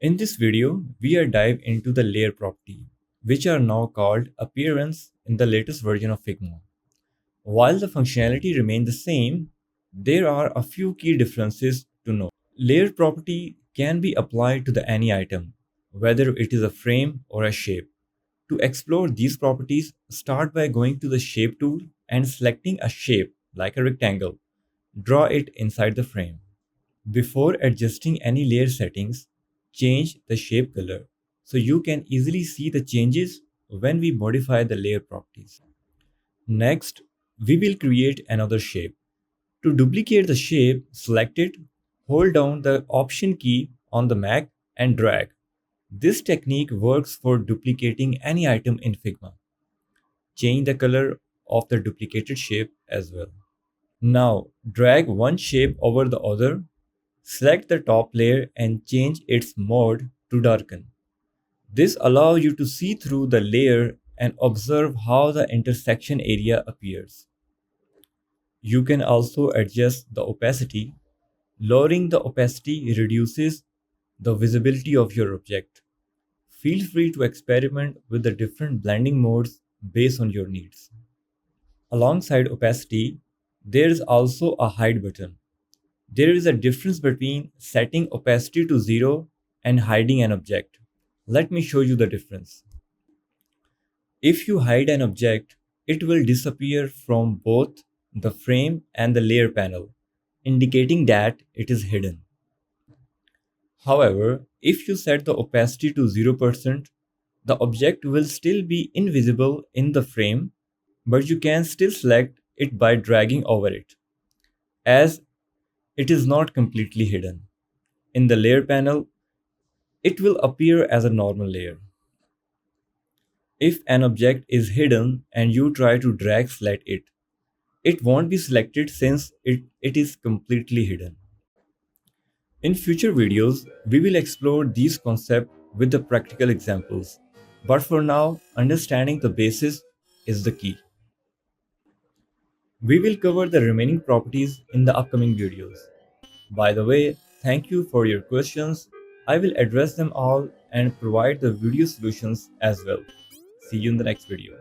In this video, we are dive into the layer property, which are now called appearance in the latest version of Figma. While the functionality remains the same, there are a few key differences to note. Layer property can be applied to any item, whether it is a frame or a shape. To explore these properties, start by going to the shape tool and selecting a shape like a rectangle. Draw it inside the frame. Before adjusting any layer settings, change the shape color so you can easily see the changes when we modify the layer properties. Next, we will create another shape. To duplicate the shape, select it, hold down the Option key on the Mac and drag. This technique works for duplicating any item in Figma. Change the color of the duplicated shape as well. Now, drag one shape over the other. Select the top layer and change its mode to darken. This allows you to see through the layer and observe how the intersection area appears. You can also adjust the opacity. Lowering the opacity reduces the visibility of your object. Feel free to experiment with the different blending modes based on your needs. Alongside opacity, there is also a hide button. There is a difference between setting opacity to 0 and hiding an object. Let me show you the difference. If you hide an object, it will disappear from both the frame and the layer panel, indicating that it is hidden. However, if you set the opacity to 0%, the object will still be invisible in the frame, but you can still select it by dragging over it, as it is not completely hidden. In the layer panel, it will appear as a normal layer. If an object is hidden and you try to drag select it, it won't be selected since it is completely hidden. In future videos, we will explore these concepts with the practical examples. But for now, understanding the basis is the key. We will cover the remaining properties in the upcoming videos. By the way, thank you for your questions. I will address them all and provide the video solutions as well. See you in the next video.